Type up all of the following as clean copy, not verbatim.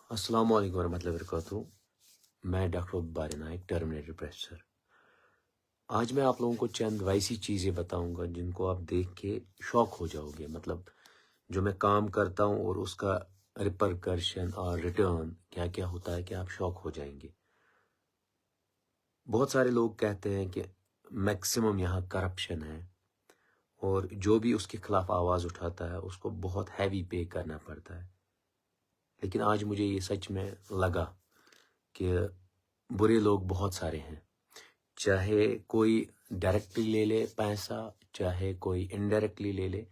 अस्सलाम वालेकुम वरहमतुल्लाहि वबरकातुहू। मैं डॉक्टर बारी नाइक, टर्मिनेटर प्रोफेसर। आज मैं आप लोगों को चंद वैसी चीज़ें बताऊंगा जिनको आप देख के शॉक हो जाओगे। मतलब जो मैं काम करता हूं और उसका रिपरकर्शन और रिटर्न क्या क्या होता है कि आप शॉक हो जाएंगे। बहुत सारे लोग कहते हैं कि मैक्सिमम यहाँ करप्शन है और जो भी उसके खिलाफ आवाज़ उठाता है उसको बहुत हैवी पे करना पड़ता है। लेकिन आज मुझे ये सच में लगा कि बुरे लोग बहुत सारे हैं। चाहे कोई डायरेक्टली ले ले पैसा, चाहे कोई इनडायरेक्टली ले ले,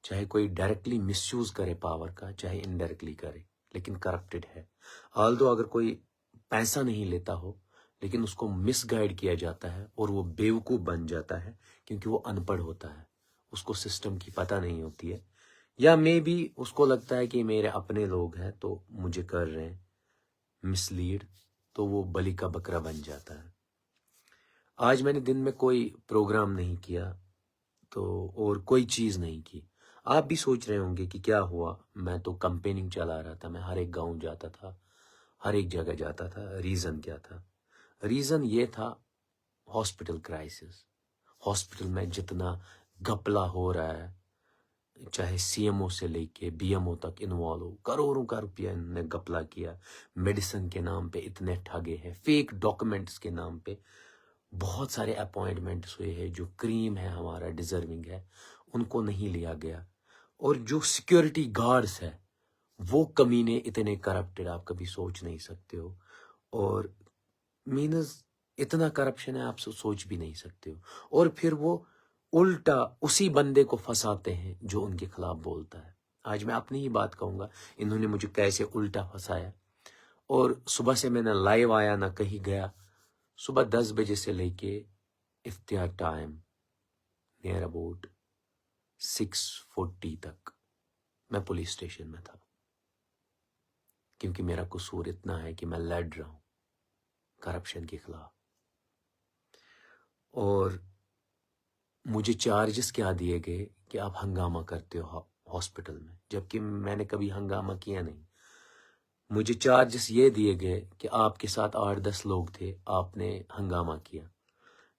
चाहे कोई डायरेक्टली मिसयूज करे पावर का, चाहे इनडायरेक्टली करे, लेकिन करप्टेड है। ऑल्दो अगर कोई पैसा नहीं लेता हो लेकिन उसको मिसगाइड किया जाता है और वो बेवकूफ़ बन जाता है क्योंकि वो अनपढ़ होता है, उसको सिस्टम की पता नहीं होती है, या मे बी उसको लगता है कि मेरे अपने लोग हैं तो मुझे कर रहे हैं मिसलीड, तो वो बलि का बकरा बन जाता है। आज मैंने दिन में कोई प्रोग्राम नहीं किया तो और कोई चीज़ नहीं की। आप भी सोच रहे होंगे कि क्या हुआ। मैं तो कैंपेनिंग चला रहा था, मैं हर एक गांव जाता था, हर एक जगह जाता था। रीज़न क्या था? रीज़न ये था हॉस्पिटल क्राइसिस। हॉस्पिटल में जितना घपला हो रहा है, चाहे सीएमओ से लेके बीएमओ तक इन्वॉल्व हो, करोड़ों का रुपया इन्होंने घपला किया। मेडिसिन के नाम पे इतने ठगे हैं, फेक डॉक्यूमेंट्स के नाम पे बहुत सारे अपॉइंटमेंट्स हुए हैं। जो क्रीम है हमारा डिजर्विंग है उनको नहीं लिया गया, और जो सिक्योरिटी गार्ड्स है वो कमीने इतने करप्टेड आप कभी सोच नहीं सकते हो। और मीनस इतना करप्शन है आप सोच भी नहीं सकते हो। और फिर वो उल्टा उसी बंदे को फंसाते हैं जो उनके खिलाफ बोलता है। आज मैं अपनी ही बात कहूंगा, इन्होंने मुझे कैसे उल्टा फंसाया। और सुबह से मैं ना लाइव आया ना कहीं गया। सुबह 10 बजे से लेके इफ्तियार टाइम नियर अबाउट 6:40 तक मैं पुलिस स्टेशन में था, क्योंकि मेरा कसूर इतना है कि मैं लड़ रहा हूं करप्शन के खिलाफ। और मुझे चार्जेस क्या दिए गए कि आप हंगामा करते हो हॉस्पिटल में, जबकि मैंने कभी हंगामा किया नहीं। मुझे चार्जेस ये दिए गए कि आपके साथ 8-10 लोग थे, आपने हंगामा किया।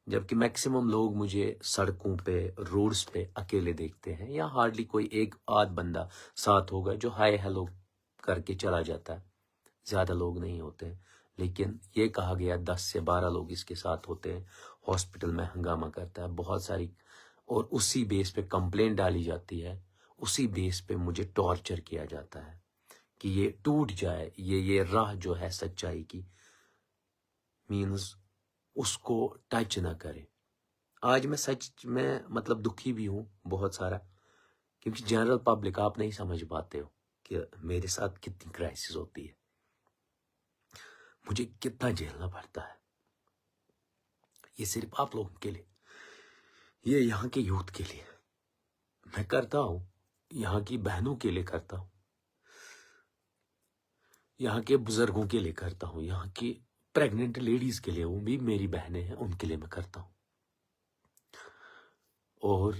जबकि मैक्सिमम लोग मुझे सड़कों पे, रोड्स पे अकेले देखते हैं, या हार्डली कोई एक आध बंदा साथ होगा जो हाय हेलो करके चला जाता है, ज़्यादा लोग नहीं होते हैं। लेकिन ये कहा गया 10 से 12 लोग इसके साथ होते हैं, हॉस्पिटल में हंगामा करता है बहुत सारी, और उसी बेस पे कंप्लेंट डाली जाती है, उसी बेस पे मुझे टॉर्चर किया जाता है कि ये टूट जाए, ये राह जो है सच्चाई की, मीन्स उसको टच ना करे। आज मैं सच में मतलब दुखी भी हूँ बहुत सारा, क्योंकि जनरल पब्लिक आप नहीं समझ पाते हो कि मेरे साथ कितनी क्राइसिस होती है, मुझे कितना झेलना पड़ता है। ये सिर्फ आप लोगों के लिए, ये यहाँ के यूथ के लिए मैं करता हूँ, यहाँ की बहनों के लिए करता हूँ, यहाँ के बुजुर्गों के लिए करता हूँ, यहाँ की प्रेग्नेंट लेडीज के लिए, वो भी मेरी बहनें हैं, उनके लिए मैं करता हूँ। और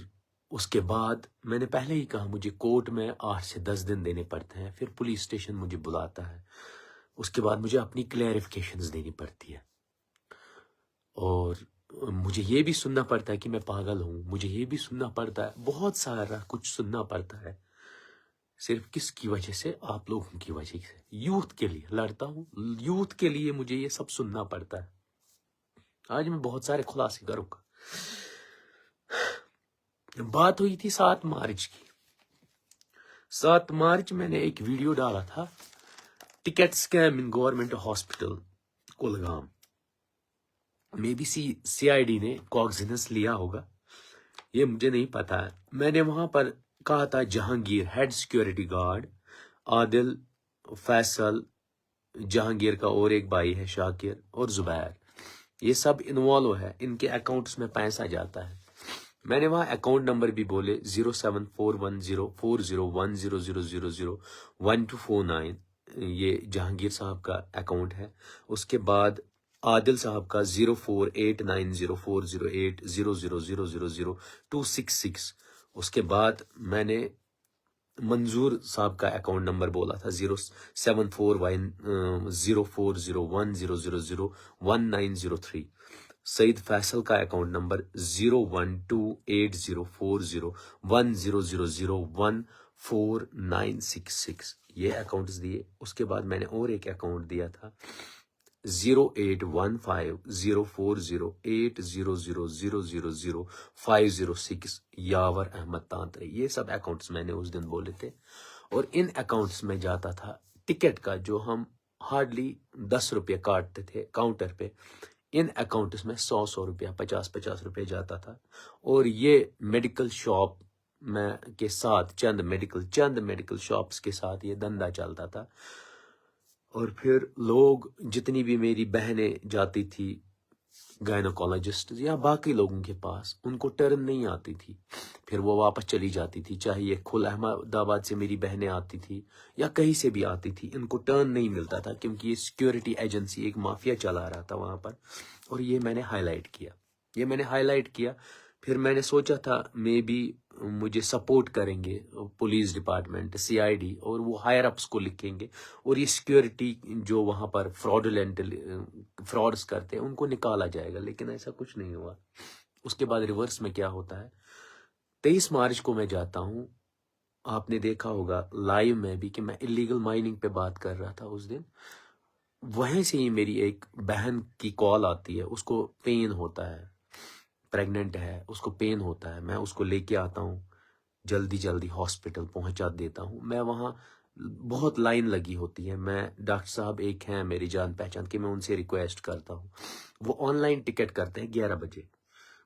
उसके बाद मैंने पहले ही कहा, मुझे कोर्ट में 8 से 10 दिन देने पड़ते हैं, फिर पुलिस स्टेशन मुझे बुलाता है, उसके बाद मुझे अपनी क्लैरिफिकेशंस देनी पड़ती है। और मुझे ये भी सुनना पड़ता है कि मैं पागल हूँ, मुझे ये भी सुनना पड़ता है, बहुत सारा कुछ सुनना पड़ता है। सिर्फ किसकी वजह से? आप लोगों की वजह से। यूथ के लिए लड़ता हूँ, यूथ के लिए मुझे ये सब सुनना पड़ता है। आज मैं बहुत सारे खुलासे करूँगा। बात हुई थी 7 मार्च की। 7 मार्च मैंने एक वीडियो डाला था, ticket scam in government hospital Kulgam. May be CID ने कॉग्निजेंस लिया होगा, ये मुझे नहीं पता है। मैंने वहां पर कहा था Jahangir head security guard, Adil, Faisal, Jahangir का और एक भाई है शाकिर, और जुबैर, ये सब इन्वॉल्व है, इनके अकाउंट्स में पैसा जाता है। मैंने वहाँ अकाउंट नंबर भी बोले 074104000001249, ये जहांगीर साहब का अकाउंट है। उसके बाद आदिल साहब का 0489040800000266। उसके बाद मैंने मंजूर साहब का अकाउंट नंबर बोला था 0740100019003। सईद फैसल का अकाउंट नंबर 012804001400966। ये अकाउंट्स दिए। उसके बाद मैंने और एक अकाउंट दिया था 081500800000506 यावर अहमद तांतरे। ये सब अकाउंट्स मैंने उस दिन बोले थे। और इन अकाउंट्स में जाता था टिकट का, जो हम हार्डली 10 रुपये काटते थे काउंटर पे, इन अकाउंट्स में 100 रुपया 50 रुपये जाता था। और ये मेडिकल शॉप में के साथ चंद मेडिकल शॉप्स के साथ ये धंधा चलता था। और फिर लोग, जितनी भी मेरी बहनें जाती थी गायनोकोलॉजिस्ट या बाकी लोगों के पास, उनको टर्न नहीं आती थी, फिर वो वापस चली जाती थी। चाहे ये खुल अहमदाबाद से मेरी बहनें आती थी या कहीं से भी आती थी, इनको टर्न नहीं मिलता था, क्योंकि ये सिक्योरिटी एजेंसी एक माफिया चला रहा था वहाँ पर। और ये मैंने हाईलाइट किया। फिर मैंने सोचा था मे बी मुझे सपोर्ट करेंगे पुलिस डिपार्टमेंट, CID, और वो हायर अप्स को लिखेंगे और ये सिक्योरिटी जो वहाँ पर फ्रॉड्स करते हैं उनको निकाला जाएगा। लेकिन ऐसा कुछ नहीं हुआ। उसके बाद रिवर्स में क्या होता है, 23 मार्च को मैं जाता हूँ। आपने देखा होगा लाइव में भी कि मैं इलीगल माइनिंग पे बात कर रहा था उस दिन। वहीं से ही मेरी एक बहन की कॉल आती है, उसको पेन होता है, प्रेग्नेंट है, उसको पेन होता है। मैं उसको लेके आता हूँ, जल्दी हॉस्पिटल पहुंचा देता हूँ। मैं वहाँ, बहुत लाइन लगी होती है। मैं, डॉक्टर साहब एक हैं मेरी जान पहचान के, मैं उनसे रिक्वेस्ट करता हूँ। वो ऑनलाइन टिकट करते हैं 11 बजे।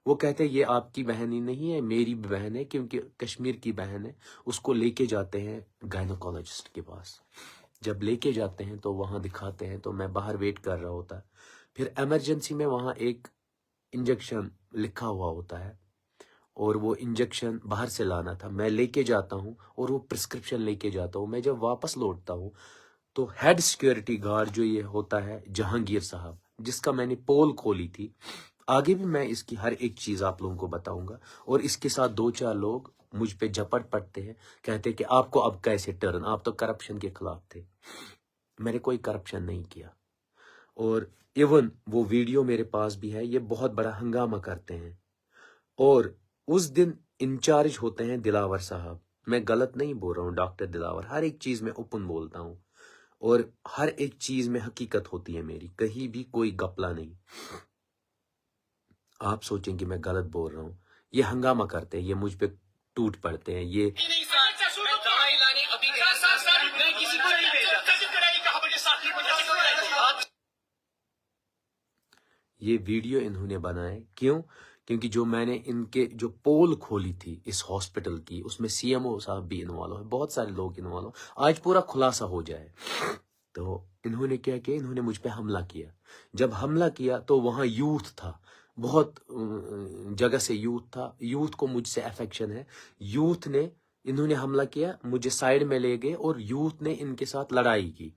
वो कहते हैं ये आपकी बहन ही नहीं है, मेरी भी बहन है, क्योंकि कश्मीर की बहन है। उसको लेके जाते हैं गायनोकोलॉजिस्ट के पास। जब लेके जाते हैं तो वहाँ दिखाते हैं, तो मैं बाहर वेट कर रहा होता। फिर इमरजेंसी में वहाँ एक इंजेक्शन लिखा हुआ होता है और वो इंजेक्शन बाहर से लाना था। मैं लेके जाता हूँ और वो प्रिस्क्रिप्शन लेके जाता हूँ। मैं जब वापस लौटता हूँ तो हेड सिक्योरिटी गार्ड जो ये होता है जहांगीर साहब, जिसका मैंने पोल खोली थी, आगे भी मैं इसकी हर एक चीज आप लोगों को बताऊंगा। और इसके साथ 2-4 लोग मुझ पे झपट पड़ते हैं, कहते हैं कि आपको अब कैसे टर्न, आप तो करप्शन के खिलाफ थे। मैंने कोई करप्शन नहीं किया। और इवन वो वीडियो मेरे पास भी है। ये बहुत बड़ा हंगामा करते हैं। और उस दिन इंचार्ज होते हैं दिलावर साहब। मैं गलत नहीं बोल रहा हूँ, डॉक्टर दिलावर। हर एक चीज में ओपन बोलता हूँ और हर एक चीज में हकीकत होती है मेरी, कहीं भी कोई गपला नहीं। आप सोचें कि मैं गलत बोल रहा हूँ। ये हंगामा करते हैं, ये मुझ पे टूट पड़ते हैं। ये वीडियो इन्होंने बनाए क्यों? क्योंकि जो मैंने इनके जो पोल खोली थी इस हॉस्पिटल की, उसमें CMO साहब भी इन्वॉल्व है, बहुत सारे लोग इन्वॉल्व। आज पूरा खुलासा हो जाए। तो इन्होंने क्या किया, इन्होंने मुझ पे हमला किया। जब हमला किया तो वहाँ यूथ था, बहुत जगह से यूथ था। यूथ को मुझसे अफेक्शन है। यूथ ने, इन्होंने हमला किया, मुझे साइड में ले गए और यूथ ने इनके साथ लड़ाई की।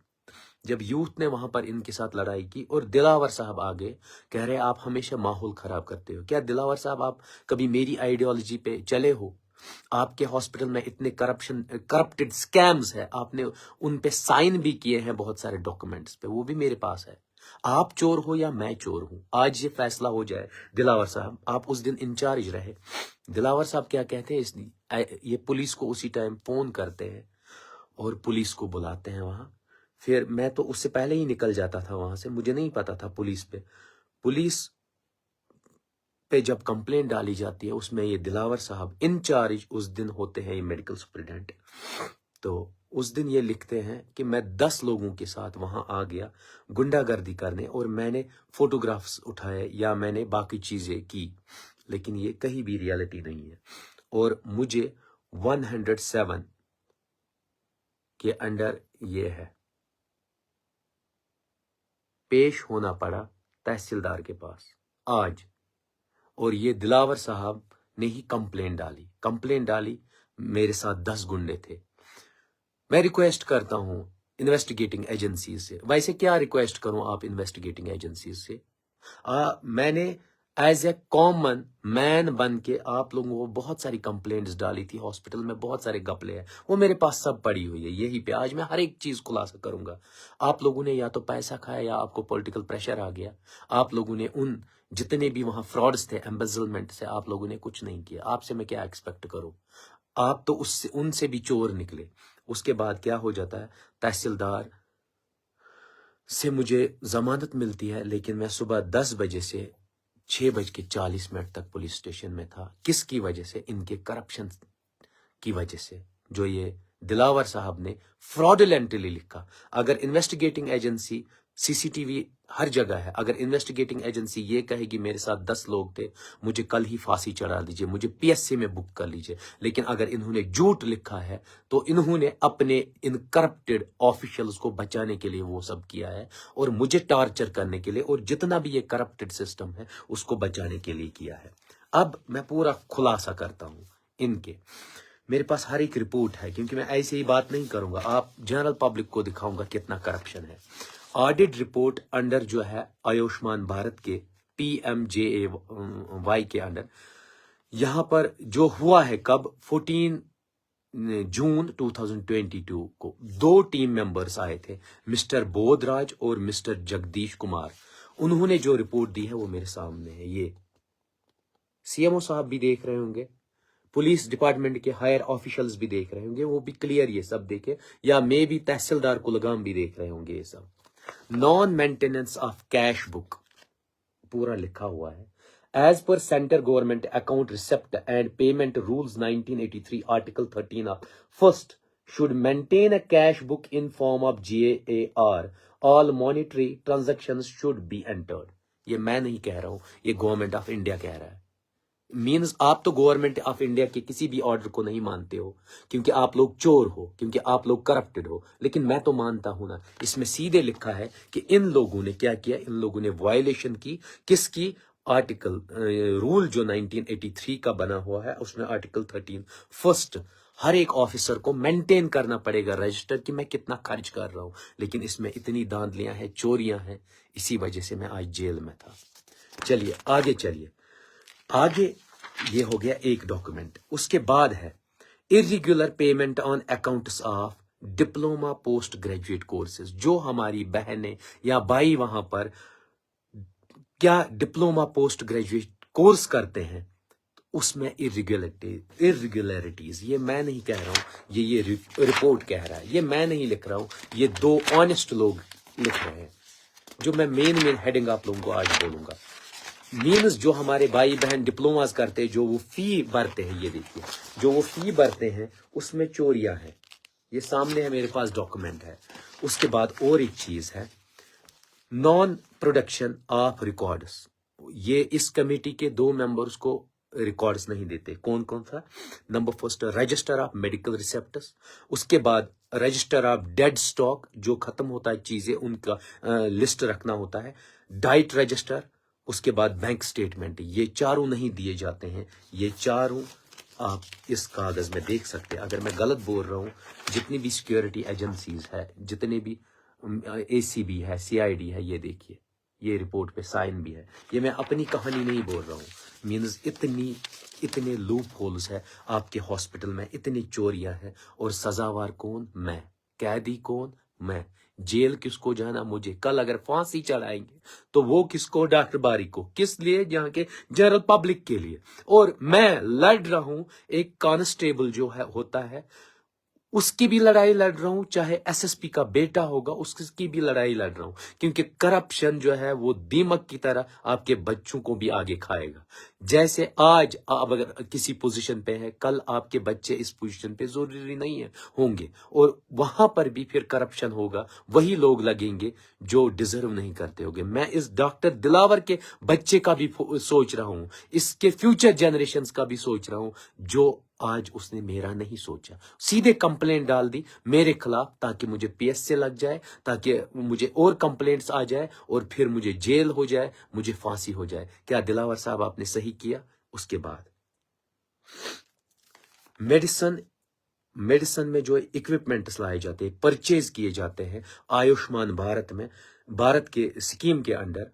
जब यूथ ने वहां पर इनके साथ लड़ाई की और दिलावर साहब आ गए, कह रहे आप हमेशा माहौल खराब करते हो। क्या दिलावर साहब आप कभी मेरी आइडियोलॉजी पे चले हो? आपके हॉस्पिटल में इतने करप्टेड स्कैम्स है, आपने उन पे साइन भी किए हैं बहुत सारे डॉक्यूमेंट्स पे, वो भी मेरे पास है। आप चोर हो या मैं चोर हूं, आज ये फैसला हो जाए। दिलावर साहब, आप उस दिन इंचार्ज रहे। दिलावर साहब क्या कहते हैं, ये पुलिस को उसी टाइम फोन करते हैं और पुलिस को बुलाते हैं वहां। फिर मैं तो उससे पहले ही निकल जाता था वहां से, मुझे नहीं पता था पुलिस पे जब कंप्लेंट डाली जाती है, उसमें ये दिलावर साहब इंचार्ज उस दिन होते हैं, ये मेडिकल सुपरिटेंडेंट। तो उस दिन ये लिखते हैं कि मैं 10 लोगों के साथ वहां आ गया गुंडागर्दी करने, और मैंने फोटोग्राफ्स उठाए या मैंने बाकी चीजें की, लेकिन ये कहीं भी रियलिटी नहीं है। और मुझे 107 के अंडर ये है, पेश होना पड़ा तहसीलदार के पास आज। और ये दिलावर साहब ने ही कंप्लेंट डाली। मेरे साथ 10 गुंडे थे। मैं रिक्वेस्ट करता हूं इन्वेस्टिगेटिंग एजेंसी से। वैसे क्या रिक्वेस्ट करूं आप इन्वेस्टिगेटिंग एजेंसी से? मैंने ایز اے کامن مین بن کے آپ لوگوں کو بہت ساری کمپلینٹس ڈالی تھی ہاسپٹل میں، بہت سارے گپلے ہیں، وہ میرے پاس سب پڑی ہوئی ہے یہی پہ. آج میں ہر ایک چیز خلاصہ کروں گا. آپ لوگوں نے یا تو پیسہ کھایا یا آپ کو پولیٹیکل پریشر آ گیا. آپ لوگوں نے ان جتنے بھی وہاں فراڈز تھے، ایمبیزلمنٹ سے، آپ لوگوں نے کچھ نہیں کیا. آپ سے میں کیا ایکسپیکٹ کروں؟ آپ تو ان سے بھی چور نکلے. اس کے بعد کیا ہو جاتا ہے، تحصیلدار سے مجھے ضمانت ملتی ہے، لیکن میں صبح 10 بجے سے 6:40 تک پولیس اسٹیشن میں تھا. کس کی وجہ سے؟ ان کے کرپشن کی وجہ سے، جو یہ دلاور صاحب نے فراڈولنٹلی لکھا. اگر انویسٹیگیٹنگ ایجنسی، سی سی ٹی وی ہر جگہ ہے، اگر انویسٹیگیٹنگ ایجنسی یہ کہے گی میرے ساتھ 10 لوگ تھے، مجھے کل ہی پھانسی چڑھا دیجئے، مجھے پی ایس سی میں بک کر لیجئے. لیکن اگر انہوں نے جھوٹ لکھا ہے تو انہوں نے اپنے ان کرپٹڈ آفیشلز کو بچانے کے لیے وہ سب کیا ہے، اور مجھے ٹارچر کرنے کے لیے، اور جتنا بھی یہ کرپٹڈ سسٹم ہے اس کو بچانے کے لیے کیا ہے. اب میں پورا خلاصہ کرتا ہوں ان کے. میرے پاس ہر ایک رپورٹ ہے، کیونکہ میں ایسے ہی بات نہیں کروں گا. آپ جنرل پبلک کو دکھاؤں گا کتنا کرپشن ہے. آڈٹ رپورٹ انڈر جو ہے آیوشمان بھارت کے PMJAY کے انڈر، یہاں پر جو ہوا ہے کب، 14 جون 2022 کو 2 ٹیم ممبرز آئے تھے، مسٹر بودھ راج اور مسٹر جگدیش کمار. انہوں نے جو رپورٹ دی ہے وہ میرے سامنے ہے. یہ CMO صاحب بھی دیکھ رہے ہوں گے، پولیس ڈپارٹمنٹ کے ہائر آفیشلز بھی دیکھ رہے ہوں گے، وہ بھی کلیئر یہ سب دیکھے، یا میں بھی تحصیلدار کلگام بھی دیکھ رہے ہوں گے. یہ سب non maintenance of cash book پورا لکھا ہوا ہے. ایز پر centre government account receipt and payment rules 1983 article 13 of first should maintain a cash book in form of GAR. All monetary transactions should be entered. یہ میں نہیں کہہ رہا ہوں، یہ گورنمنٹ آف انڈیا کہہ رہا ہے. مینز آپ تو گورنمنٹ آف انڈیا کے کسی بھی آرڈر کو نہیں مانتے ہو، کیونکہ آپ لوگ چور ہو، کیونکہ آپ لوگ کرپٹڈ ہو. لیکن میں تو مانتا ہوں نا. اس میں سیدھے لکھا ہے کہ ان لوگوں نے کیا کیا، ان لوگوں نے وائلیشن کی. کس کی؟ آرٹیکل رول جو 1983 کا بنا ہوا ہے، اس میں آرٹیکل 13 فرسٹ ہر ایک آفیسر کو مینٹین کرنا پڑے گا رجسٹر کہ میں کتنا خرچ کر رہا ہوں. لیکن اس میں اتنی دھاندلیاں ہیں، چوریاں ہیں، اسی وجہ سے میں آج جیل میں تھا. چلیے آگے چلیے. آگے یہ ہو گیا ایک ڈاکومنٹ. اس کے بعد ہے irregular payment on accounts of diploma post graduate courses. جو ہماری بہنیں یا بھائی وہاں پر کیا ڈپلوما پوسٹ گریجویٹ کورس کرتے ہیں، اس میں irregularities، یہ میں نہیں کہہ رہا ہوں، یہ رپورٹ کہہ رہا ہے، یہ میں نہیں لکھ رہا ہوں، یہ 2 آنےسٹ لوگ لکھ رہے ہیں. جو میں مین ہیڈنگ آپ لوگوں کو آج بولوں گا. مینز جو ہمارے بھائی بہن ڈپلوماز کرتے ہیں، جو وہ فی بھرتے ہیں، یہ دیکھیے جو وہ فی بھرتے ہیں اس میں چوریاں ہیں. یہ سامنے ہے، میرے پاس ڈاکومنٹ ہے. اس کے بعد اور ایک چیز ہے، نان پروڈکشن آف ریکارڈز. یہ اس کمیٹی کے 2 ممبرز کو ریکارڈز نہیں دیتے. کون کون تھا؟ Number first register of medical receipts. اس کے بعد رجسٹر آف ڈیڈ سٹاک، جو ختم ہوتا ہے چیزیں ان کا لسٹ رکھنا ہوتا ہے. Diet register. اس کے بعد بینک سٹیٹمنٹ. یہ چاروں نہیں دیے جاتے ہیں. یہ چاروں آپ اس کاغذ میں دیکھ سکتے ہیں. اگر میں غلط بول رہا ہوں، جتنی بھی سیکیورٹی ایجنسیز ہے، جتنے بھی ACB ہے، CID ہے، یہ دیکھیے، یہ رپورٹ پہ سائن بھی ہے. یہ میں اپنی کہانی نہیں بول رہا ہوں. مینز اتنے لوپ ہولز ہے آپ کے ہاسپٹل میں، اتنی چوریاں ہیں، اور سزاوار کون؟ میں. قیدی کون؟ میں. جیل کس کو جانا؟ مجھے. کل اگر پھانسی چڑھائیں گے تو وہ کس کو؟ ڈاکٹر باری کو. کس لیے؟ جہاں کے جنرل پبلک کے لیے. اور میں لڑ رہا ہوں، ایک کانسٹیبل جو ہے ہوتا ہے، اس کی بھی لڑائی لڑ رہا ہوں، چاہے SSP کا بیٹا ہوگا اس کی بھی لڑائی لڑ رہا ہوں. کیونکہ کرپشن جو ہے وہ دیمک کی طرح آپ کے بچوں کو بھی آگے کھائے گا. جیسے آج آپ اگر کسی پوزیشن پہ ہے، کل آپ کے بچے اس پوزیشن پہ ضروری نہیں ہے ہوں گے، اور وہاں پر بھی پھر کرپشن ہوگا. وہی لوگ لگیں گے جو ڈیزرو نہیں کرتے ہوگے. میں اس ڈاکٹر دلاور کے بچے کا بھی سوچ رہا ہوں، اس کے فیوچر جنریشنز کا بھی سوچ رہا ہوں، جو آج اس نے میرا نہیں سوچا. سیدھے کمپلینٹ ڈال دی میرے خلاف، تاکہ مجھے PS سے لگ جائے، تاکہ مجھے اور کمپلینٹس آ جائے، اور پھر مجھے جیل ہو جائے، مجھے پھانسی ہو جائے. کیا دلاور صاحب آپ نے صحیح کیا؟ اس کے بعد میڈیسن میں جو اکوپمنٹس لائے جاتے ہیں، پرچیز کیے جاتے ہیں آیوشمان بھارت میں، بھارت کے اسکیم کے انڈر،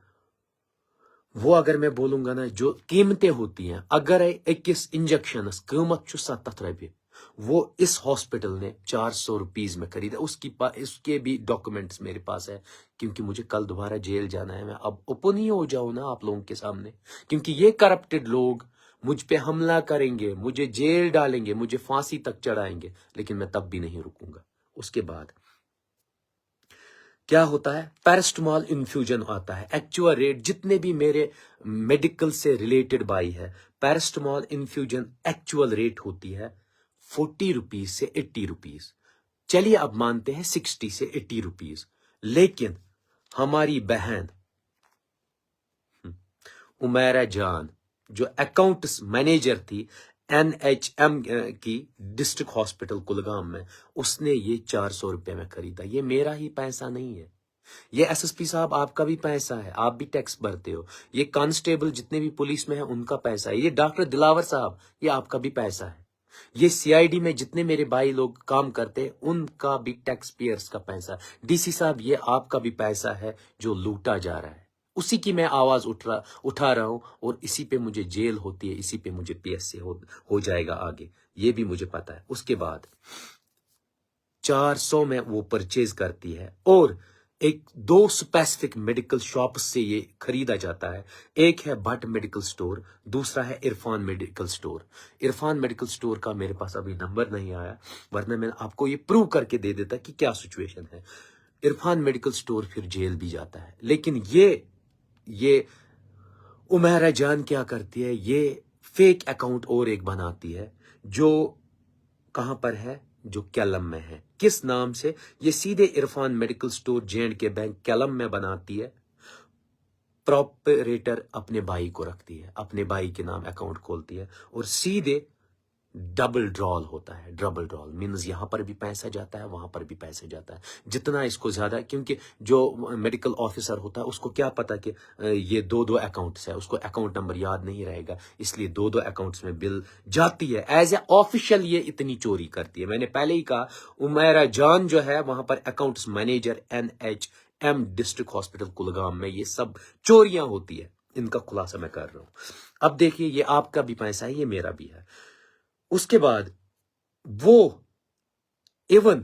وہ اگر میں بولوں گا نا جو قیمتیں ہوتی ہیں، اگر اکس انجیکشنس قیمت چھُ 7 رۄپیہِ، وہ اس ہاسپٹل نے 400 روپیز میں خریدا، اس کے بھی ڈاکومنٹس میرے پاس ہے، کیونکہ مجھے کل دوبارہ جیل جانا ہے۔ میں اب اوپن ہی ہو جاؤں نا آپ لوگوں کے سامنے، کیونکہ یہ کرپٹڈ لوگ مجھ پہ حملہ کریں گے، مجھے جیل ڈالیں گے، مجھے پھانسی تک چڑھائیں گے، لیکن میں تب بھی نہیں رکوں گا۔ اس کے بعد کیا ہوتا ہے؟ پیرسٹمال انفیوژن آتا ہے۔ ایکچوئل ریٹ جتنے بھی میرے میڈیکل سے ریلیٹڈ بائی ہے، پیرسٹمال انفیوژن ایکچوئل ریٹ ہوتی ہے 40 روپیز سے 80 روپیز۔ چلیے اب مانتے ہیں 60 سے 80 روپیز، لیکن ہماری بہن عمیرہ جان جو اکاؤنٹس مینیجر تھی NHM کی ڈسٹرکٹ ہاسپٹل کلگام میں، اس نے یہ 400 روپے میں خریدا۔ یہ میرا ہی پیسہ نہیں ہے، یہ SSP صاحب آپ کا بھی پیسہ ہے، آپ بھی ٹیکس بھرتے ہو۔ یہ کانسٹیبل جتنے بھی پولیس میں ہیں ان کا پیسہ ہے۔ یہ ڈاکٹر دلاور صاحب، یہ آپ کا بھی پیسہ ہے۔ یہ CID میں جتنے میرے بھائی لوگ کام کرتے ہیں ان کا بھی ٹیکس پیئرز کا پیسہ ہے۔ DC صاحب یہ آپ کا بھی پیسہ ہے جو لوٹا جا رہا ہے، اسی کی میں آواز اٹھا رہا ہوں، اور اسی پہ مجھے جیل ہوتی ہے، اسی پہ مجھے PSA ہو جائے گا آگے، یہ بھی مجھے پتا ہے۔ اس کے بعد 400 میں وہ پرچیز کرتی ہے، اور ایک 2 اسپیسیفک میڈیکل شاپس سے یہ خریدا جاتا ہے۔ ایک ہے بٹ میڈیکل سٹور، دوسرا ہے Irfan medical store. Irfan medical store کا میرے پاس ابھی نمبر نہیں آیا، ورنہ میں آپ کو یہ پروو کر کے دے دیتا کہ کیا سچویشن ہے۔ عرفان میڈیکل سٹور پھر جیل بھی جاتا ہے، لیکن یہ عمیرہ جان کیا کرتی ہے؟ یہ فیک اکاؤنٹ اور ایک بناتی ہے، جو کہاں پر ہے؟ جو کیلم میں ہے۔ کس نام سے؟ یہ سیدھے Irfan medical store J&K bank کیلم میں بناتی ہے، پراپریٹر اپنے بھائی کو رکھتی ہے، اپنے بھائی کے نام اکاؤنٹ کھولتی ہے، اور سیدھے ڈبل ڈرال ہوتا ہے۔ ڈبل ڈرال مینز یہاں پر بھی پیسہ جاتا ہے، وہاں پر بھی پیسہ جاتا ہے، جتنا اس کو زیادہ، کیونکہ جو میڈیکل آفیسر ہوتا ہے اس کو کیا پتا کہ یہ 2 اکاؤنٹس ہے، اس کو اکاؤنٹ نمبر یاد نہیں رہے گا، اس لیے 2 اکاؤنٹس میں بل جاتی ہے۔ ایز اے آفیشل یہ اتنی چوری کرتی ہے۔ میں نے پہلے ہی کہا عمیرہ جان جو ہے وہاں پر accounts manager NHM district hospital Kulgam میں، یہ سب چوریاں ہوتی ہے، ان کا خلاصہ میں کر رہا ہوں۔ اب دیکھیے یہ آپ کا بھی پیسہ ہے، یہ میرا بھی ہے۔ اس کے بعد وہ ایون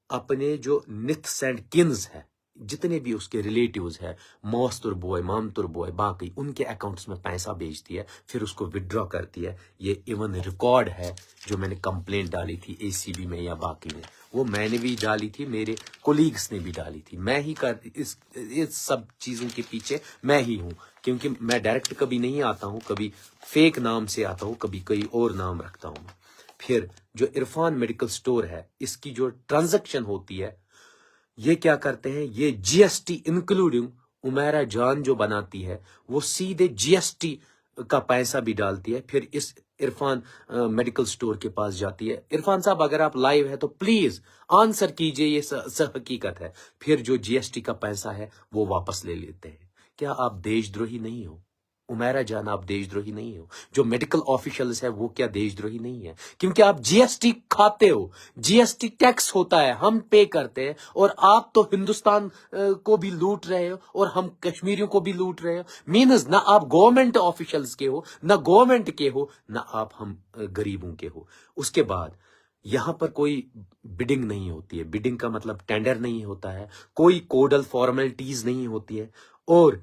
اپنے جو نتھس اینڈ کنز ہے، جتنے بھی اس کے ریلیٹیوز ہے، موستر بوائے، مامتر بوائے، باقی ان کے اکاؤنٹس میں پیسہ بھیجتی ہے، پھر اس کو وڈرا کرتی ہے۔ یہ ایون ریکارڈ ہے، جو میں نے کمپلینٹ ڈالی تھی ACB میں یا باقی میں، وہ میں نے بھی ڈالی تھی، میرے کولیگس نے بھی ڈالی تھی۔ میں ہی اس سب چیزوں کے پیچھے میں ہی ہوں، کیونکہ میں ڈائریکٹ کبھی نہیں آتا ہوں، کبھی فیک نام سے آتا ہوں، کبھی کوئی اور نام رکھتا ہوں۔ پھر جو عرفان میڈیکل سٹور ہے، اس کی جو ٹرانزیکشن ہوتی ہے، یہ کیا کرتے ہیں؟ یہ GST انکلوڈنگ عمیرہ جان جو بناتی ہے، وہ سیدھے GST کا پیسہ بھی ڈالتی ہے، پھر اس عرفان میڈیکل سٹور کے پاس جاتی ہے۔ عرفان صاحب اگر آپ لائیو ہے تو پلیز آنسر کیجئے، یہ حقیقت ہے۔ پھر جو GST کا پیسہ ہے وہ واپس لے لیتے ہیں۔ کیا آپ دیش دروہی نہیں ہو؟ عمیرہ جان آپ دیش دروہی نہیں ہو؟ جو میڈیکل آفیشلز ہے وہ کیا دیش دروہی نہیں ہے؟ کیونکہ آپ GST کھاتے ہو، GST ٹیکس ہوتا ہے، ہم پے کرتے ہیں، اور آپ تو ہندوستان کو بھی لوٹ رہے ہو اور ہم کشمیریوں کو بھی لوٹ رہے ہو۔ مینز نہ آپ گورنمنٹ آفیشلز کے ہو، نہ گورنمنٹ کے ہو، نہ آپ ہم غریبوں کے ہو۔ اس کے بعد یہاں پر کوئی بڈنگ نہیں ہوتی ہے، بڈنگ کا مطلب ٹینڈر نہیں ہوتا ہے، کوئی کوڈل فارمیلٹیز نہیں ہوتی ہے، اور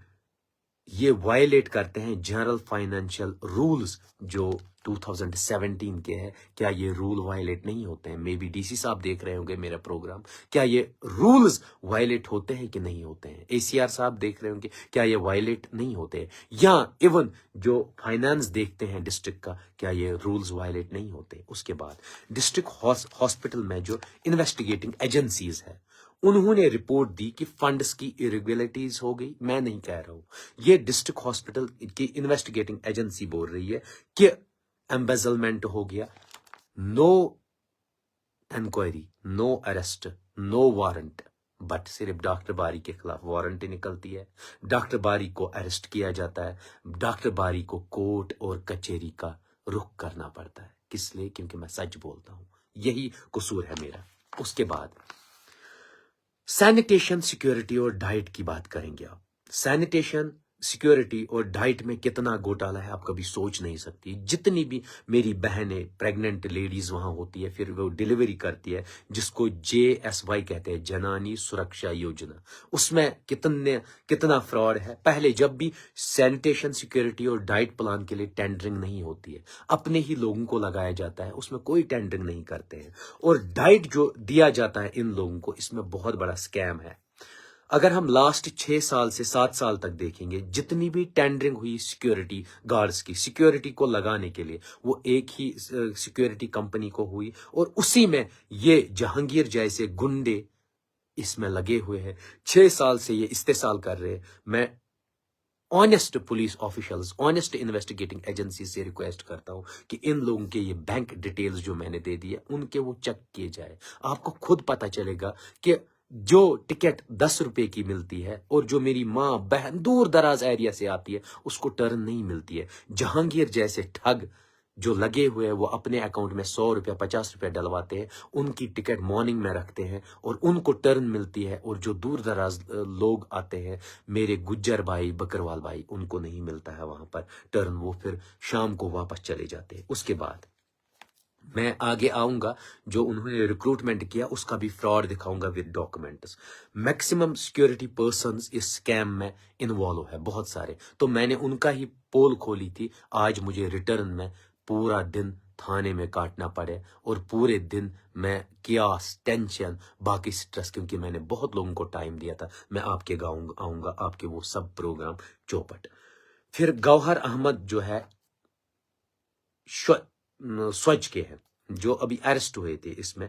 یہ وائلیٹ کرتے ہیں جنرل فائنینشیل رولز جو 2017 کے ہیں۔ کیا یہ رول وائلیٹ نہیں ہوتے ہیں؟ مے بی DC صاحب دیکھ رہے ہوں گے میرا پروگرام، کیا یہ رولز وائلیٹ ہوتے ہیں کہ نہیں ہوتے ہیں؟ ACR صاحب دیکھ رہے ہوں گے، کیا یہ وائلیٹ نہیں ہوتے ہیں؟ یا ایون جو فائنانس دیکھتے ہیں ڈسٹرکٹ کا، کیا یہ رولز وائلیٹ نہیں ہوتے؟ اس کے بعد ڈسٹرکٹ ہاسپٹل میں جو انویسٹیگیٹنگ ایجنسیز ہے، انہوں نے رپورٹ دی کہ فنڈز کی irregularities ہو گئی۔ میں نہیں کہہ رہا ہوں، یہ ڈسٹرکٹ ہاسپٹل کی انویسٹیگیٹنگ ایجنسی بول رہی ہے کہ ایمبیزلمنٹ ہو گیا۔ No inquiry, no arrest, no warrant, but صرف ڈاکٹر باری کے خلاف وارنٹ نکلتی ہے، ڈاکٹر باری کو اریسٹ کیا جاتا ہے، ڈاکٹر باری کو کورٹ اور کچہری کا رخ کرنا پڑتا ہے۔ کس لیے؟ کیونکہ میں سچ بولتا ہوں، یہی قصور ہے میرا۔ اس کے بعد سینیٹیشن، سیکیورٹی اور ڈائٹ کی بات کریں گے آپ۔ سینیٹیشن सिक्योरिटी और डाइट में कितना घोटाला है आप कभी सोच नहीं सकती। जितनी भी मेरी बहनें प्रेग्नेंट लेडीज वहां होती है, फिर वो डिलीवरी करती है, जिसको JSY कहते हैं, जनानी सुरक्षा योजना, उसमें कितना फ्रॉड है। पहले जब भी सैनिटेशन, सिक्योरिटी और डाइट प्लान के लिए टेंडरिंग नहीं होती है, अपने ही लोगों को लगाया जाता है, उसमें कोई टेंडरिंग नहीं करते हैं। और डाइट जो दिया जाता है इन लोगों को, इसमें बहुत बड़ा स्कैम है। अगर हम लास्ट 6 साल से 7 साल तक देखेंगे, जितनी भी टेंडरिंग हुई सिक्योरिटी गार्ड्स की, सिक्योरिटी को लगाने के लिए, वो एक ही सिक्योरिटी कंपनी को हुई, और उसी में ये जहांगीर जैसे गुंडे इसमें लगे हुए हैं। 6 साल से ये इस्तेसाल कर रहे हैं। मैं honest police officials, honest investigating agency से रिक्वेस्ट करता हूं कि इन लोगों के ये बैंक डिटेल्स जो मैंने दे दी है, उनके वो चेक किए जाए। आपको खुद पता चलेगा कि जो टिकट 10 रुपए की मिलती है और जो मेरी माँ बहन दूर दराज एरिया से आती है, उसको टर्न नहीं मिलती है। जहांगीर जैसे ठग जो लगे हुए हैं, वो अपने अकाउंट में 100 रुपया 50 रुपया डलवाते हैं, उनकी टिकट मॉर्निंग में रखते हैं और उनको टर्न मिलती है। और जो दूर दराज लोग आते हैं, मेरे गुज्जर भाई, बकरवाल भाई, उनको नहीं मिलता है वहां पर टर्न, वो फिर शाम को वापस चले जाते हैं। उसके बाद मैं आगे आऊंगा, जो उन्होंने रिक्रूटमेंट किया उसका भी फ्रॉड दिखाऊंगा with documents. Maximum security persons इस स्कैम में इन्वॉल्व है, बहुत सारे। तो मैंने उनका ही पोल खोली थी। आज मुझे रिटर्न में पूरा दिन थाने में काटना पड़े, और पूरे दिन मैं कियास, टेंशन, बाकी स्ट्रेस, क्योंकि मैंने बहुत लोगों को टाइम दिया था। मैं आपके गाँव आऊंगा, आपके वो सब प्रोग्राम चौपट। फिर गौहर अहमद जो है स्वच्छ के हैं, जो अभी अरेस्ट हुए थे, इसमें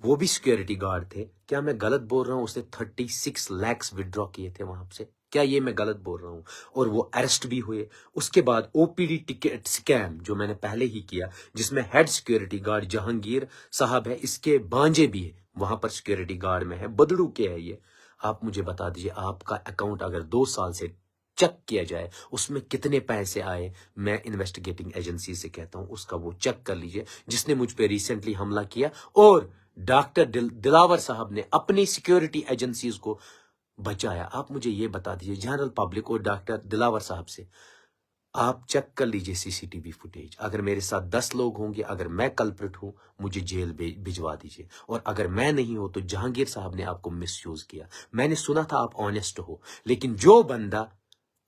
वो भी सिक्योरिटी गार्ड थे। क्या मैं गलत बोल रहा हूं? उसने 36 लाख विड्रॉ किए थे वहां से। क्या ये मैं गलत बोल रहा हूं? और वो अरेस्ट भी हुए। उसके बाद OPD टिकट स्कैम जो मैंने पहले ही किया, जिसमें हेड सिक्योरिटी गार्ड जहांगीर साहब है, इसके बांजे भी है वहां पर सिक्योरिटी गार्ड में है, बदड़ू के है ये। आप मुझे बता दीजिए, आपका अकाउंट अगर 2 साल से चेक किया जाए, उसमें कितने पैसे आए। मैं इन्वेस्टिगेटिंग एजेंसी से कहता हूं उसका वो चेक कर लीजिए, जिसने मुझ पे रिसेंटली हमला किया। और डॉक्टर दिलावर साहब ने अपनी सिक्योरिटी एजेंसीज को बचाया। आप मुझे ये बता दीजिए, जनरल पब्लिक और डॉक्टर दिलावर साहब से आप चेक कर लीजिए CCTV फुटेज। अगर मेरे साथ 10 लोग होंगे, अगर मैं कल्प्रिट हूं, मुझे जेल भिजवा दीजिए। और अगर मैं नहीं हूं, तो जहांगीर साहब ने आपको मिसयूज किया। मैंने सुना था आप ऑनेस्ट हो, लेकिन जो बंदा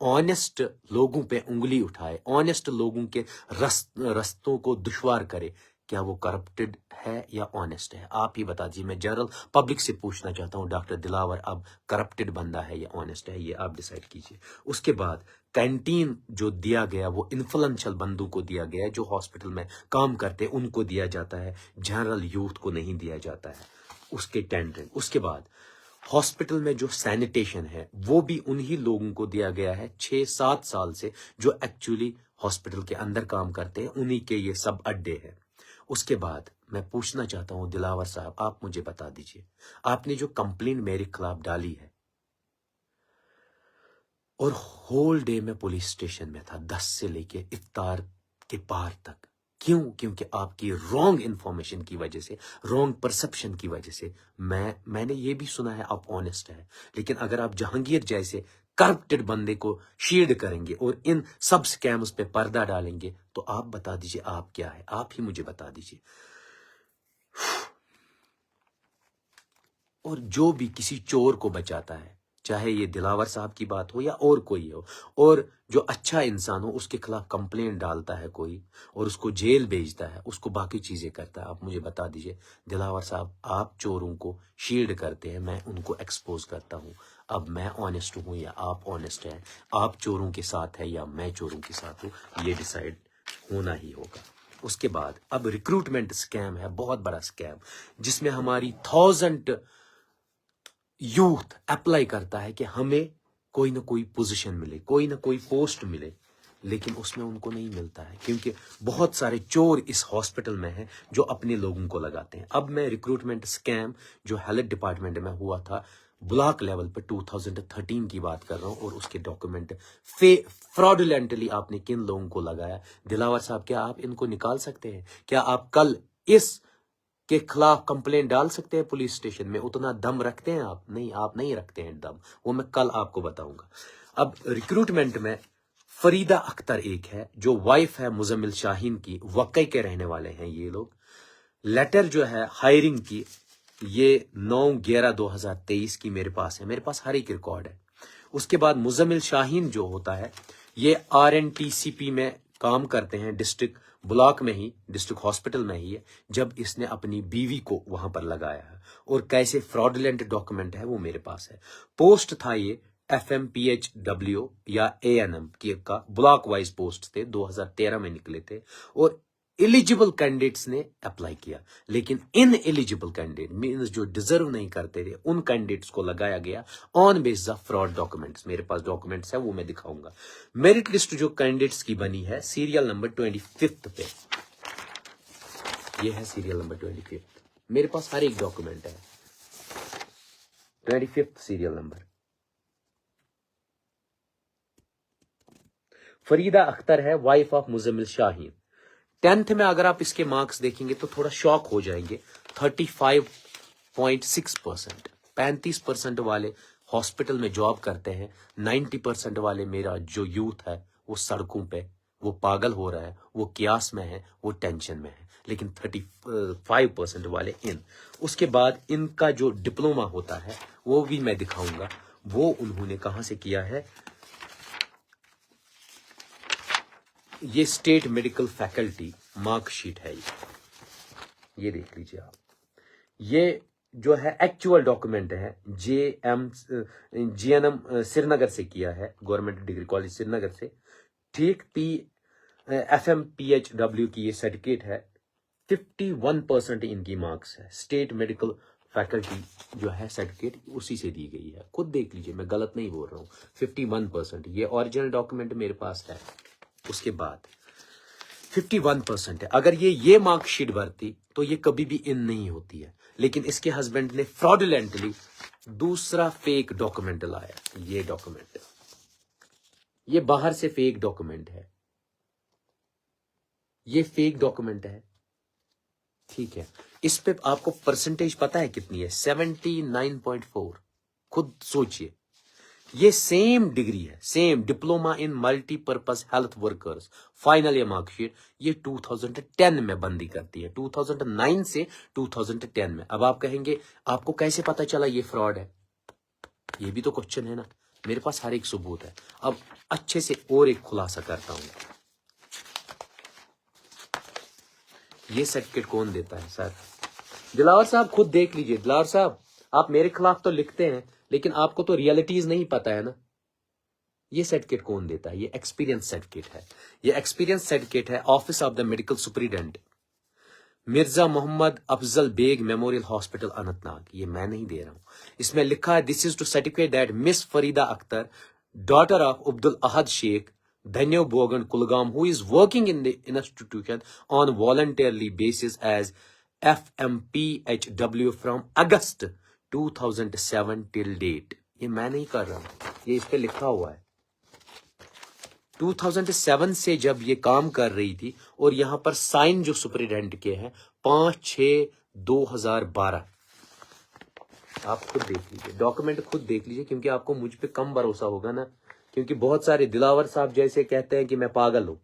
ऑनेस्ट लोगों पे उंगली उठाए, ऑनेस्ट लोगों के रस्तों को दुश्वार करे, क्या वो करप्टेड है या ऑनेस्ट है? आप ही बता दीजिए। मैं जनरल पब्लिक से पूछना चाहता हूं, डॉक्टर दिलावर अब करप्टेड बंदा है या ऑनेस्ट है? ये आप डिसाइड कीजिए। उसके बाद कैंटीन जो दिया गया, वो इन्फ्लुएंशियल बंदों को दिया गया है, जो हॉस्पिटल में काम करते हैं उनको दिया जाता है, जनरल यूथ को नहीं दिया जाता है उसके टेंडरिंग। उसके बाद हॉस्पिटल में जो सैनिटेशन है, वो भी उन्हीं लोगों को दिया गया है 6-7 साल से, जो एक्चुअली हॉस्पिटल के अंदर काम करते हैं, उन्हीं के ये सब अड्डे हैं। उसके बाद मैं पूछना चाहता हूं दिलावर साहब, आप मुझे बता दीजिए, आपने जो कंप्लेंट मेरे खिलाफ डाली है, और होल डे में पुलिस स्टेशन में था 10 से लेके इफ्तार के पार तक, क्यों? क्योंकि आपकी रॉन्ग इंफॉर्मेशन की वजह से, रॉन्ग परसेप्शन की वजह से। मैंने ये भी सुना है आप ऑनेस्ट है, लेकिन अगर आप जहांगीर जैसे करप्टेड बंदे को शील्ड करेंगे और इन सब स्कैम्स पे पर्दा डालेंगे, तो आप बता दीजिए आप क्या है? आप ही मुझे बता दीजिए। और जो भी किसी चोर को बचाता है, चाहे ये दिलावर साहब की बात हो या और कोई हो, और जो अच्छा इंसान हो, उसके खिलाफ कंप्लेंट डालता है कोई और उसको जेल भेजता है, उसको बाकी चीजें करता है, आप मुझे बता दीजिए दिलावर साहब, आप चोरों को शील्ड करते हैं, मैं उनको एक्सपोज करता हूं। अब मैं ऑनेस्ट हूं या आप ऑनेस्ट हैं? आप चोरों के साथ है या मैं चोरों के साथ हूं? ये डिसाइड होना ही होगा। उसके बाद अब रिक्रूटमेंट स्कैम है, बहुत बड़ा स्कैम, जिसमें हमारी 1000 यूथ अप्लाई करता है कि हमें कोई ना कोई पोजीशन मिले, कोई ना कोई पोस्ट मिले, लेकिन उसमें उनको नहीं मिलता है, क्योंकि बहुत सारे चोर इस हॉस्पिटल में हैं जो अपने लोगों को लगाते हैं। अब मैं रिक्रूटमेंट स्कैम जो हेल्थ डिपार्टमेंट में हुआ था ब्लॉक लेवल पर 2013 की बात कर रहा हूं, और उसके डॉक्यूमेंट फ्रॉडुलेंटली आपने किन लोगों को लगाया। दिलावर साहब, क्या आप इनको निकाल सकते हैं? क्या आप कल इस के खिलाफ कंप्लेंट डाल सकते हैं पुलिस स्टेशन में? उतना दम रखते हैं आप? नहीं, आप नहीं रखते हैं दम, वो मैं कल आपको बताऊंगा। اب ریکروٹمنٹ میں فریدہ اختر ایک ہے جو وائف ہے مزمل شاہین کی، وقع کے رہنے والے ہیں یہ لوگ. لیٹر جو ہے ہائرنگ کی یہ 9/11/2023 کی میرے پاس ہے، میرے پاس ہر ایک ریکارڈ ہے. اس کے بعد مزمل شاہین جو ہوتا ہے یہ RNTCP میں کام کرتے ہیں، ڈسٹرکٹ بلاک میں ہی، ڈسٹرکٹ ہاسپٹل میں ہی ہے، جب اس نے اپنی بیوی کو وہاں پر لگایا ہے. اور کیسے فراڈولنٹ ڈاکومنٹ ہے وہ میرے پاس ہے. پوسٹ تھا یہ FMPHW یا ANM کا بلاک وائز پوسٹ تھے، 2013 میں نکلے تھے. اور ایلیجیبل کینڈیڈیٹس نے اپلائی کیا، لیکن ان ایلیجیبل کینڈیڈیٹ مینز جو ڈیزرو نہیں کرتے تھے ان کینڈیڈیٹس کو لگایا گیا آن بیس آف فراڈ ڈاکومنٹس. میرے پاس ڈاکومنٹس ہیں وہ میں دکھاؤں گا. میرٹ لسٹ جو کینڈیڈیٹس کی بنی ہے سیریل نمبر 25 پہ، یہ ہے سیریل نمبر 25. میرے پاس ہر ایک ڈاکومنٹ ہے. 25 سیریل نمبر. فریدہ اختر ہے، wife of Muzammil Shaheen. 10th میں اگر آپ اس کے مارکس دیکھیں گے تو تھوڑا شاک ہو جائیں گے. 35.6%، 35% والے ہاسپٹل میں جاب کرتے ہیں. 90% والے میرا جو یوتھ ہے وہ سڑکوں پہ، وہ پاگل ہو رہا ہے، وہ کیاس میں ہے، وہ ٹینشن میں ہے. لیکن 35% والے اس کے بعد ان کا جو ڈپلوما ہوتا ہے وہ بھی میں دکھاؤں گا. وہ انہوں نے کہاں سے کیا ہے، یہ state medical faculty mark sheet ہے. یہ دیکھ لیجیے آپ. یہ جو ہے ایکچوئل ڈاکومنٹ ہے، GNM سری نگر سے کیا ہے، گورنمنٹ ڈگری کالج سری نگر سے. ٹھیک. FMPHW کی یہ سرٹیفکیٹ ہے. 51% ان کی مارکس ہے. اسٹیٹ میڈیکل فیکلٹی جو ہے سرٹیفکیٹ اسی سے دی گئی ہے. خود دیکھ لیجیے، میں غلط نہیں بول رہا ہوں. 51% یہ اوریجنل ڈاکومنٹ میرے پاس ہے. اس کے بعد 51% ہے. اگر یہ مارک شیٹ بھرتی تو یہ کبھی بھی ان نہیں ہوتی ہے. لیکن اس کے ہسبینڈ نے فراڈولنٹلی دوسرا فیک ڈاکومنٹ لایا. یہ ڈاکومنٹ، یہ باہر سے فیک ڈاکومنٹ ہے، یہ فیک ڈاکومنٹ ہے. ٹھیک ہے. اس پہ آپ کو پرسنٹیج پتا ہے کتنی ہے؟ 79.4. خود سوچئے. یہ سیم ڈگری ہے، same diploma in multi purpose health workers. Final یہ مارک شیٹ یہ 2010 میں بندی کرتی ہے، 2009 سے 2010 میں. اب آپ کہیں گے آپ کو کیسے پتا چلا یہ فراڈ ہے؟ یہ بھی تو کوشچن ہے نا. میرے پاس ہر ایک ثبوت ہے. اب اچھے سے اور ایک خلاصہ کرتا ہوں. یہ سرٹیفکیٹ کون دیتا ہے سر؟ دلاور صاحب خود دیکھ لیجئے. دلاور صاحب آپ میرے خلاف تو لکھتے ہیں لیکن آپ کو تو ریئلٹیز نہیں پتا ہے نا. یہ سرٹیفکیٹ کون دیتا ہے؟ یہ ایکسپیرینس سرٹیفکیٹ ہے. یہ ایکسپیرینس سرٹیفکیٹ ہے office of the medical superintendent Mirza Muhammad Afzal Beg memorial hospital Anantnag. یہ میں نہیں دے رہا ہوں. اس میں لکھا ہے this is to certificate that Miss Farida Akhtar daughter of Abdul Ahad Sheikh دھنیو بوگن Kulgam who is working in the institution on voluntarily basis as FMPHW from August 2007 till date. یہ میں نہیں کر رہا ہوں، یہ اس پہ لکھا ہوا ہے. 2007 سے جب یہ کام کر رہی تھی اور یہاں پر سائن جو سپرنٹینڈنٹ کے ہیں 5/6/2012. آپ خود دیکھ لیجیے ڈاکومنٹ، خود دیکھ لیجیے، کیونکہ آپ کو مجھ پہ کم بھروسہ ہوگا نا، کیونکہ بہت سارے دلاور صاحب جیسے کہتے ہیں کہ میں پاگل ہوں.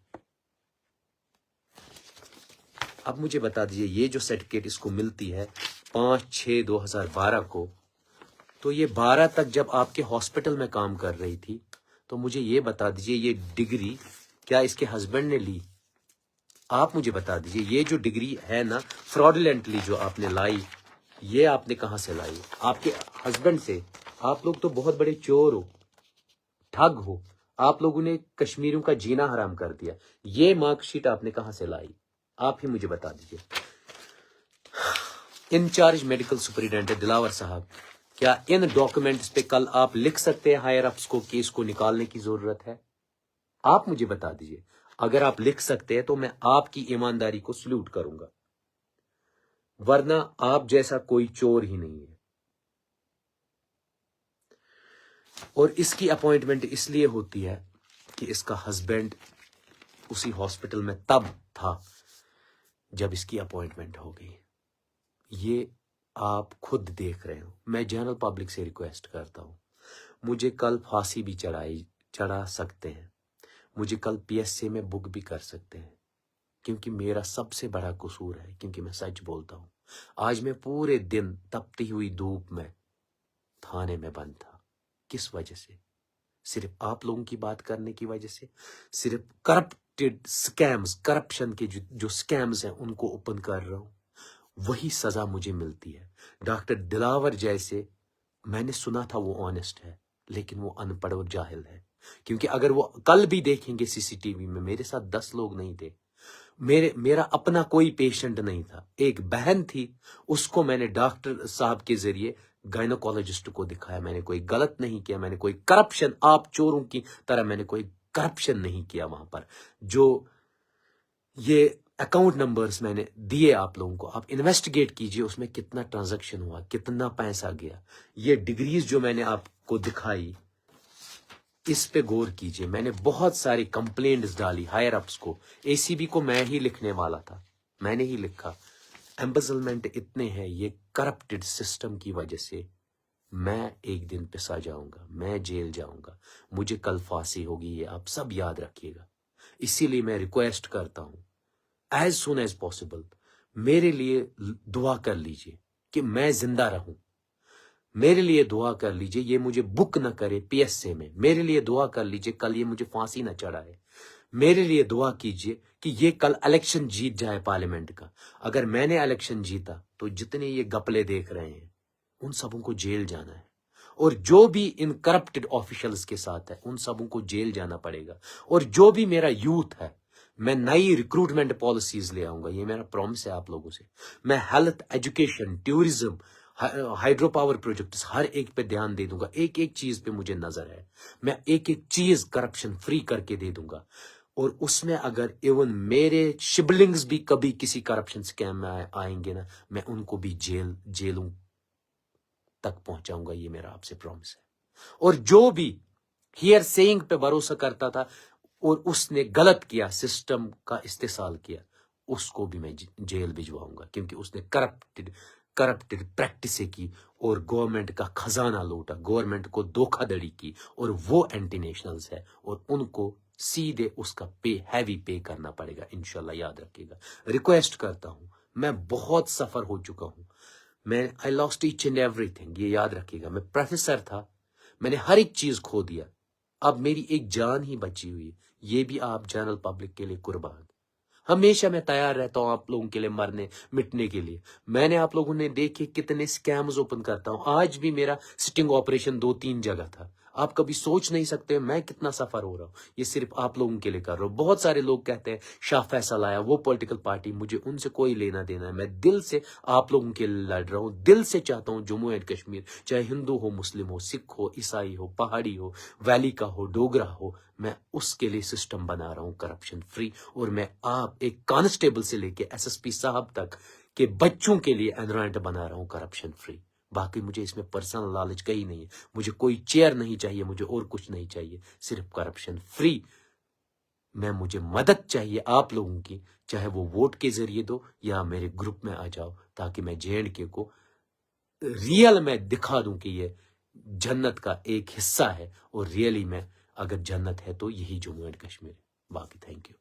اب مجھے بتا دیجیے یہ جو سرٹیفکیٹ اس کو ملتی ہے 5/6/2012 کو، تو یہ 12 تک جب آپ کے ہاسپٹل میں کام کر رہی تھی تو مجھے یہ بتا دیجیے یہ ڈگری کیا اس کے ہسبینڈ نے لی؟ آپ مجھے بتا دیجیے یہ جو ڈگری ہے نا فراڈولنٹلی جو آپ نے لائی، یہ آپ نے کہاں سے لائی؟ آپ کے ہسبینڈ سے. آپ لوگ تو بہت بڑے چور ہو، ٹھگ ہو. آپ لوگوں نے کشمیریوں کا جینا حرام کر دیا. یہ مارک شیٹ آپ نے کہاں سے لائی؟ آپ ہی مجھے بتا دیجیے. انچارج میڈیکل سپرنٹینڈنٹ دلاور صاحب، کیا ان ڈاکومنٹس پہ کل آپ لکھ سکتے ہیں ہائر اپس کو کہ اس کو نکالنے کی ضرورت ہے؟ آپ مجھے بتا دیجیے. اگر آپ لکھ سکتے ہیں تو میں آپ کی ایمانداری کو سلوٹ کروں گا، ورنہ آپ جیسا کوئی چور ہی نہیں ہے. اور اس کی اپوائنٹمنٹ اس لیے ہوتی ہے کہ اس کا ہسبینڈ اسی ہاسپٹل میں تب تھا جب اس کی اپوائنٹمنٹ ہو گئی. یہ آپ خود دیکھ رہے ہو. میں جنرل پبلک سے ریکویسٹ کرتا ہوں، مجھے کل پھانسی بھی चढ़ा सकते हैं, मुझे कल PSA में बुक भी कर सकते हैं, क्योंकि मेरा सबसे बड़ा कसूर है, क्योंकि मैं सच बोलता हूँ। आज मैं पूरे दिन तपती हुई धूप में थाने में बंद था। किस वजह से? सिर्फ आप लोगों की बात करने की वजह से, सिर्फ करप्टेड स्कैम्स, करप्शन के जो स्कैम्स हैं उनको ओपन कर रहा हूँ, वही सजा मुझे मिलती है। डॉक्टर दिलावर जैसे, मैंने सुना था वो ऑनेस्ट है, लेकिन वो अनपढ़ और जाहिल है, क्योंकि अगर वो कल भी देखेंगे CCTV में, मेरे साथ 10 लोग नहीं थे, मेरा अपना कोई पेशेंट नहीं था, एक बहन थी, उसको मैंने डॉक्टर साहब के जरिए गायनोकोलॉजिस्ट को दिखाया। मैंने कोई गलत नहीं किया, मैंने कोई करप्शन, आप चोरों की तरह मैंने कोई करप्शन नहीं किया वहां पर। जो ये अकाउंट नंबर्स मैंने दिए आप लोगों को, आप इन्वेस्टिगेट कीजिए उसमें कितना ट्रांजैक्शन हुआ, कितना पैसा गया। ये डिग्रीज जो मैंने आपको दिखाई, इस पे गौर कीजिए। मैंने बहुत सारी कंप्लेंट्स डाली हायर अप्स को, ACB को मैं ही लिखने वाला था, मैंने ही लिखा। एम्बेजलमेंट इतने हैं, ये करप्टेड सिस्टम की वजह से मैं एक दिन पिसा जाऊंगा, मैं जेल जाऊंगा, मुझे कल फांसी होगी, ये आप सब याद रखिएगा। इसीलिए मैं रिक्वेस्ट करता हूं एज सुन एज पॉसिबल मेरे लिए दुआ कर लीजिए कि मैं जिंदा रहूं। मेरे लिए दुआ कर लीजिए ये मुझे बुक न करे PSA में। मेरे लिए दुआ कर लीजिए कल ये मुझे फांसी न चढ़ाए। मेरे लिए दुआ कीजिए कि ये कल इलेक्शन जीत जाए पार्लियामेंट का। अगर मैंने इलेक्शन जीता तो जितने ये गपले देख रहे हैं उन सबों को जेल जाना है, और जो भी इन करप्टेड ऑफिशियल्स के साथ है उन सबों को जेल जाना पड़ेगा। और जो भी मेरा यूथ है, मैं नई रिक्रूटमेंट पॉलिसीज ले आऊंगा, ये मेरा प्रॉमिस है आप लोगों से। मैं health, education, tourism, hydro power projects, हर एक पे ध्यान दे दूंगा। एक एक चीज पे मुझे नजर है, मैं एक एक चीज करप्शन फ्री करके दे दूंगा। और उसमें अगर इवन मेरे सिबलिंग्स भी कभी किसी करप्शन स्कैम में आएंगे ना, मैं उनको भी जेलों तक पहुंचाऊंगा, ये मेरा आपसे प्रॉमिस है। और जो भी हियर सेइंग पे भरोसा करता था और उसने गलत किया, सिस्टम का इस्तेसाल किया, उसको भी मैं जेल भिजवाऊंगा, क्योंकि उसने करप्टेड प्रैक्टिसें की और गवर्नमेंट का खजाना लूटा, गवर्नमेंट को धोखाधड़ी की, और वो एंटी नेशनल्स है और उनको सीधे उसका हैवी पे करना पड़ेगा इंशाल्लाह, याद रखिएगा। रिक्वेस्ट करता हूं, मैं बहुत सफर हो चुका हूं, I lost each and everything, ये याद रखिएगा। मैं प्रोफेसर था, मैंने हर एक चीज खो दिया, अब मेरी एक जान ही बची हुई है, ये भी आप जनरल पब्लिक के लिए कुर्बान। हमेशा मैं तैयार रहता हूं आप लोगों के लिए मरने मिटने के लिए। मैंने आप लोगों ने देखे कितने स्कैम्स ओपन करता हूं, आज भी मेरा सिटिंग ऑपरेशन 2-3 जगह था। आप कभी सोच नहीं सकते मैं कितना सफर हो रहा हूं, ये सिर्फ आप लोगों के लिए कर रहा हूं। बहुत सारे लोग कहते हैं शाह फैसल आया, वो पॉलिटिकल पार्टी, मुझे उनसे कोई लेना देना है। मैं दिल से आप लोगों के लिए लड़ रहा हूं, दिल से चाहता हूं जम्मू एंड कश्मीर, चाहे हिंदू हो, मुस्लिम हो, सिख हो, ईसाई हो, पहाड़ी हो, वैली का हो, डोगरा हो, मैं उसके लिए सिस्टम बना रहा हूं करप्शन फ्री। और मैं आप एक कांस्टेबल से लेके SSP साहब तक के बच्चों के लिए एनवायरमेंट बना रहा हूं करप्शन फ्री। बाकी मुझे इसमें पर्सनल लालच कहीं नहीं है, मुझे कोई चेयर नहीं चाहिए, मुझे और कुछ नहीं चाहिए, सिर्फ करप्शन फ्री। मुझे मदद चाहिए आप लोगों की, चाहे वो वोट के जरिए दो या मेरे ग्रुप में आ जाओ, ताकि मैं JNK को रियल में दिखा दूं कि ये जन्नत का एक हिस्सा है, और रियली में अगर जन्नत है तो यही जम्मू एंड कश्मीर है। बाकी थैंक यू।